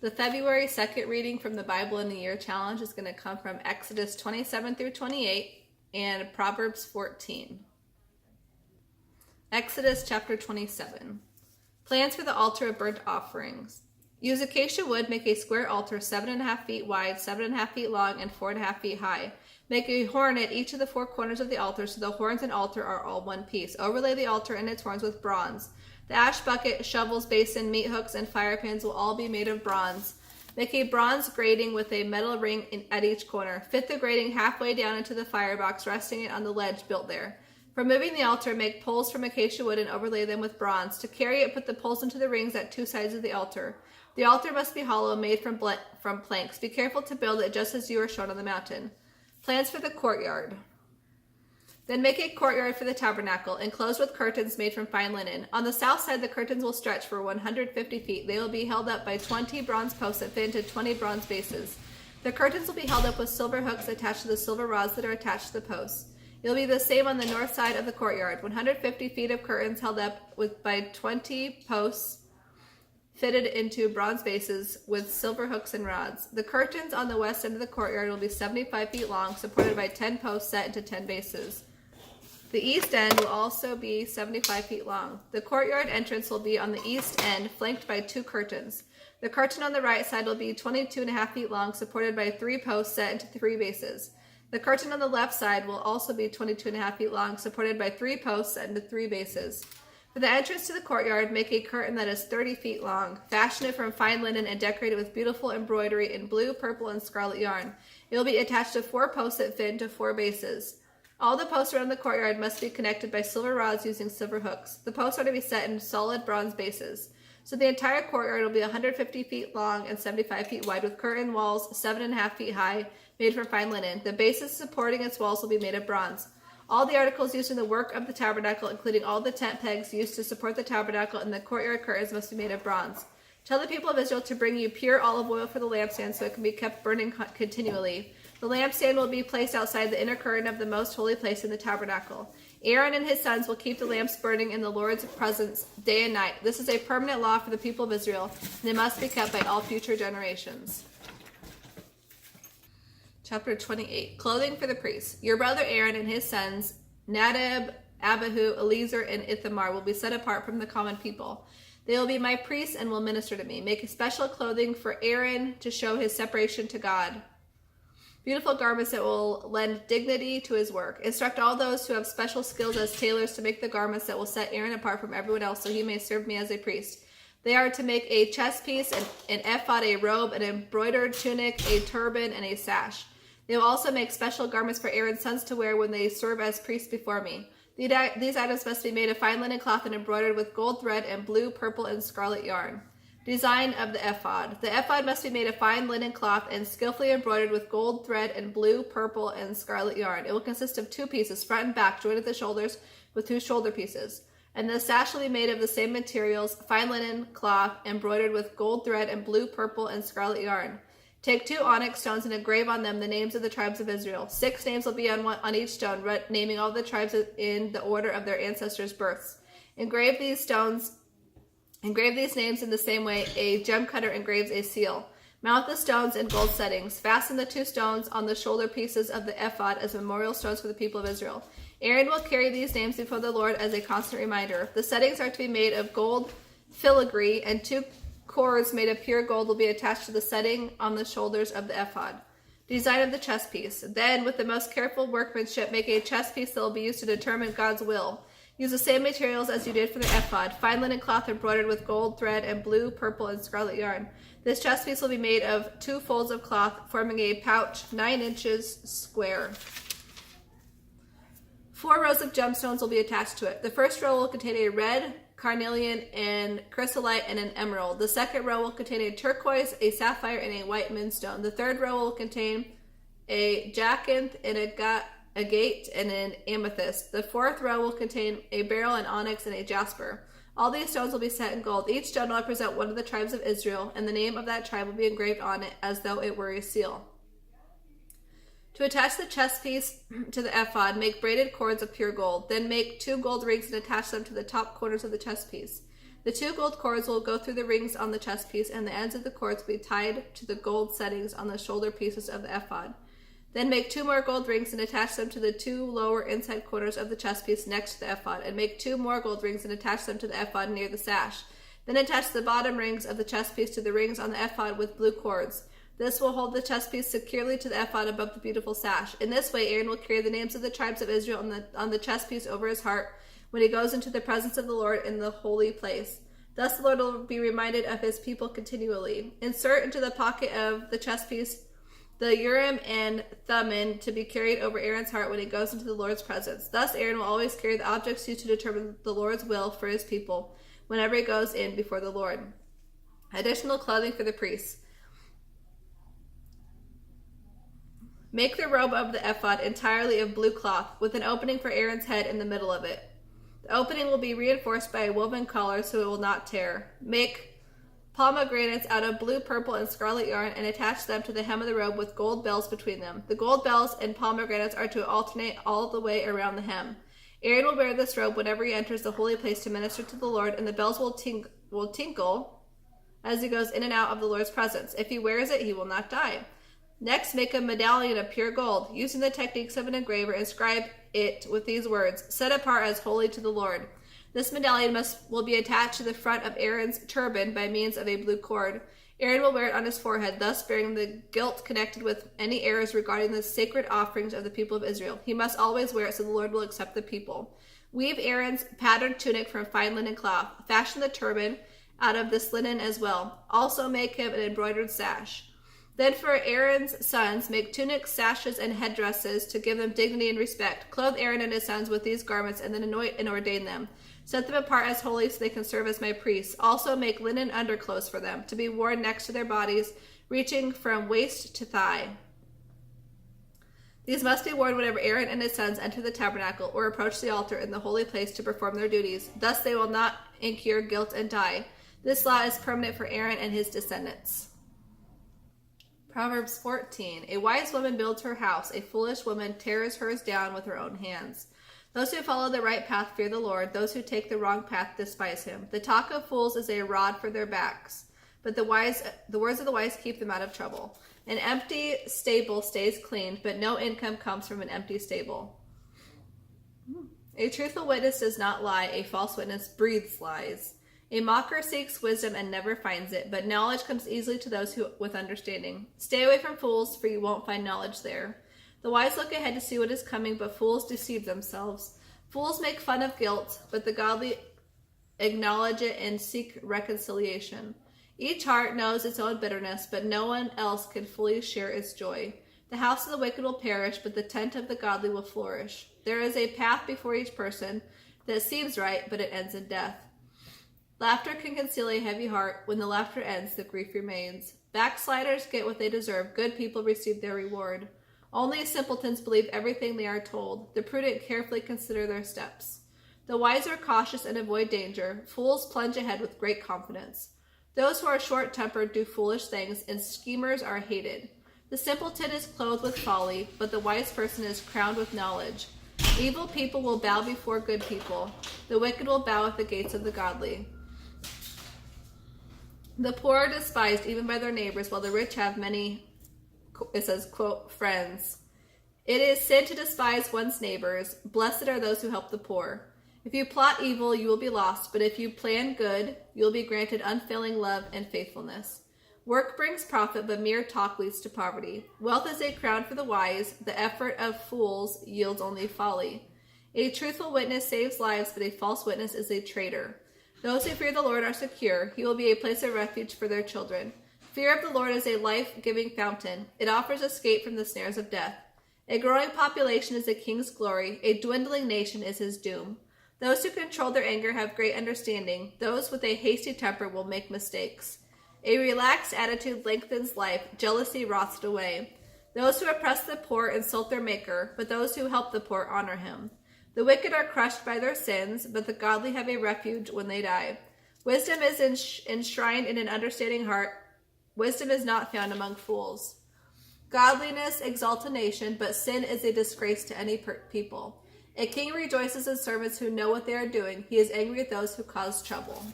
The February 2nd reading from the Bible in a Year Challenge is going to come from Exodus 27 through 28 and Proverbs 14. Exodus chapter 27. Plans for the altar of burnt offerings. Use acacia wood, make a square altar 7.5 feet wide, 7.5 feet long, and 4.5 feet high. Make a horn at each of the four corners of the altar so the horns and altar are all one piece. Overlay the altar and its horns with bronze. The ash bucket, shovels, basin, meat hooks, and fire pans will all be made of bronze. Make a bronze grating with a metal ring at each corner. Fit the grating halfway down into the firebox, resting it on the ledge built there. For moving the altar, make poles from acacia wood and overlay them with bronze. To carry it, put the poles into the rings at two sides of the altar. The altar must be hollow, made from planks. Be careful to build it just as you are shown on the mountain. Plans for the courtyard. Then make a courtyard for the tabernacle, enclosed with curtains made from fine linen. On the south side, the curtains will stretch for 150 feet. They will be held up by 20 bronze posts that fit into 20 bronze bases. The curtains will be held up with silver hooks attached to the silver rods that are attached to the posts. It will be the same on the north side of the courtyard. 150 feet of curtains held up by 20 posts fitted into bronze bases with silver hooks and rods. The curtains on the west end of the courtyard will be 75 feet long, supported by 10 posts set into 10 bases. The east end will also be 75 feet long. The courtyard entrance will be on the east end, flanked by two curtains. The curtain on the right side will be 22.5 feet long, supported by 3 posts set into 3 bases. The curtain on the left side will also be 22.5 feet long, supported by 3 posts set into 3 bases. For the entrance to the courtyard, make a curtain that is 30 feet long. Fashion it from fine linen and decorate it with beautiful embroidery in blue, purple, and scarlet yarn. It will be attached to 4 posts that fit into 4 bases. All the posts around the courtyard must be connected by silver rods using silver hooks. The posts are to be set in solid bronze bases. So the entire courtyard will be 150 feet long and 75 feet wide, with curtain walls 7.5 feet high, made from fine linen. The bases supporting its walls will be made of bronze. All the articles used in the work of the tabernacle, including all the tent pegs used to support the tabernacle and the courtyard curtains, must be made of bronze. Tell the people of Israel to bring you pure olive oil for the lampstand so it can be kept burning continually. The lampstand will be placed outside the inner curtain of the most holy place in the tabernacle. Aaron and his sons will keep the lamps burning in the Lord's presence day and night. This is a permanent law for the people of Israel, and it must be kept by all future generations. Chapter 28. Clothing for the priests. Your brother Aaron and his sons, Nadab, Abihu, Eleazar, and Ithamar, will be set apart from the common people. They will be my priests and will minister to me. Make a special clothing for Aaron to show his separation to God. Beautiful garments that will lend dignity to his work. Instruct all those who have special skills as tailors to make the garments that will set Aaron apart from everyone else so he may serve me as a priest. They are to make a chest piece, an ephod, a robe, an embroidered tunic, a turban, and a sash. They will also make special garments for Aaron's sons to wear when they serve as priests before me. These items must be made of fine linen cloth and embroidered with gold thread and blue, purple, and scarlet yarn. Design of the ephod. The ephod must be made of fine linen cloth and skillfully embroidered with gold thread and blue, purple, and scarlet yarn. It will consist of 2 pieces, front and back, joined at the shoulders with 2 shoulder pieces. And the sash will be made of the same materials, fine linen cloth, embroidered with gold thread and blue, purple, and scarlet yarn. Take 2 onyx stones and engrave on them the names of the tribes of Israel. 6 names will be on each stone, naming all the tribes in the order of their ancestors' births. Engrave these names in the same way a gem cutter engraves a seal. Mount the stones in gold settings. Fasten the 2 stones on the shoulder pieces of the ephod as memorial stones for the people of Israel. Aaron will carry these names before the Lord as a constant reminder. The settings are to be made of gold filigree, and 2 cords made of pure gold will be attached to the setting on the shoulders of the ephod. Design of the chest piece. Then, with the most careful workmanship, make a chest piece that will be used to determine God's will. Use the same materials as you did for the ephod, fine linen cloth embroidered with gold thread and blue, purple, and scarlet yarn. This chest piece will be made of 2 folds of cloth, forming a pouch 9 inches square. 4 rows of gemstones will be attached to it. The first row will contain a red, carnelian, and chrysolite, and an emerald. The second row will contain a turquoise, a sapphire, and a white moonstone. The third row will contain a jacinth and a agate and an amethyst. The 4th row will contain a beryl, an onyx, and a jasper. All these stones will be set in gold. Each stone will represent one of the tribes of Israel, and the name of that tribe will be engraved on it as though it were a seal. To attach the chest piece to the ephod, make braided cords of pure gold. Then make 2 gold rings and attach them to the top corners of the chest piece. The 2 gold cords will go through the rings on the chest piece, and the ends of the cords will be tied to the gold settings on the shoulder pieces of the ephod. Then make 2 more gold rings and attach them to the 2 lower inside corners of the chest piece next to the ephod, and make 2 more gold rings and attach them to the ephod near the sash. Then attach the bottom rings of the chest piece to the rings on the ephod with blue cords. This will hold the chest piece securely to the ephod above the beautiful sash. In this way, Aaron will carry the names of the tribes of Israel on the chest piece over his heart when he goes into the presence of the Lord in the holy place. Thus the Lord will be reminded of his people continually. Insert into the pocket of the chest piece the Urim and Thummim to be carried over Aaron's heart when he goes into the Lord's presence. Thus Aaron will always carry the objects used to determine the Lord's will for his people whenever he goes in before the Lord. Additional clothing for the priests. Make the robe of the ephod entirely of blue cloth, with an opening for Aaron's head in the middle of it. The opening will be reinforced by a woven collar so it will not tear. Make pomegranates out of blue, purple, and scarlet yarn and attach them to the hem of the robe with gold bells between them. The gold bells and pomegranates are to alternate all the way around the hem. Aaron will wear this robe whenever he enters the holy place to minister to the Lord, and the bells will tinkle as he goes in and out of the Lord's presence. If he wears it, he will not die. Next, make a medallion of pure gold. Using the techniques of an engraver, inscribe it with these words, "Set apart as holy to the Lord." This medallion will be attached to the front of Aaron's turban by means of a blue cord. Aaron will wear it on his forehead, thus bearing the guilt connected with any errors regarding the sacred offerings of the people of Israel. He must always wear it so the Lord will accept the people. Weave Aaron's patterned tunic from fine linen cloth. Fashion the turban out of this linen as well. Also make him an embroidered sash. Then for Aaron's sons, make tunics, sashes, and headdresses to give them dignity and respect. Clothe Aaron and his sons with these garments, and then anoint and ordain them. Set them apart as holy so they can serve as my priests. Also make linen underclothes for them, to be worn next to their bodies, reaching from waist to thigh. These must be worn whenever Aaron and his sons enter the tabernacle or approach the altar in the holy place to perform their duties. Thus they will not incur guilt and die. This law is permanent for Aaron and his descendants. Proverbs 14. A wise woman builds her house. A foolish woman tears hers down with her own hands. Those who follow the right path fear the Lord. Those who take the wrong path despise him. The talk of fools is a rod for their backs, but the words of the wise keep them out of trouble. An empty stable stays clean, but no income comes from an empty stable. A truthful witness does not lie. A false witness breathes lies. A mocker seeks wisdom and never finds it, but knowledge comes easily to those with understanding. Stay away from fools, for you won't find knowledge there. The wise look ahead to see what is coming, but fools deceive themselves. Fools make fun of guilt, but the godly acknowledge it and seek reconciliation. Each heart knows its own bitterness, but no one else can fully share its joy. The house of the wicked will perish, but the tent of the godly will flourish. There is a path before each person that seems right, but it ends in death. Laughter can conceal a heavy heart. When the laughter ends, the grief remains. Backsliders get what they deserve. Good people receive their reward. Only simpletons believe everything they are told. The prudent carefully consider their steps. The wise are cautious and avoid danger. Fools plunge ahead with great confidence. Those who are short-tempered do foolish things, and schemers are hated. The simpleton is clothed with folly, but the wise person is crowned with knowledge. Evil people will bow before good people. The wicked will bow at the gates of the godly. The poor are despised even by their neighbors, while the rich have many, it says, quote, friends. It is sin to despise one's neighbors. Blessed are those who help the poor. If you plot evil, you will be lost, but if you plan good, you will be granted unfailing love and faithfulness. Work brings profit, but mere talk leads to poverty. Wealth is a crown for the wise. The effort of fools yields only folly. A truthful witness saves lives, but a false witness is a traitor. Those who fear the Lord are secure. He will be a place of refuge for their children. Fear of the Lord is a life-giving fountain. It offers escape from the snares of death. A growing population is a king's glory. A dwindling nation is his doom. Those who control their anger have great understanding. Those with a hasty temper will make mistakes. A relaxed attitude lengthens life. Jealousy rots it away. Those who oppress the poor insult their maker, but those who help the poor honor him. The wicked are crushed by their sins, but the godly have a refuge when they die. Wisdom is enshrined in an understanding heart. Wisdom is not found among fools. Godliness exalts a nation, but sin is a disgrace to any people. A king rejoices in servants who know what they are doing. He is angry at those who cause trouble.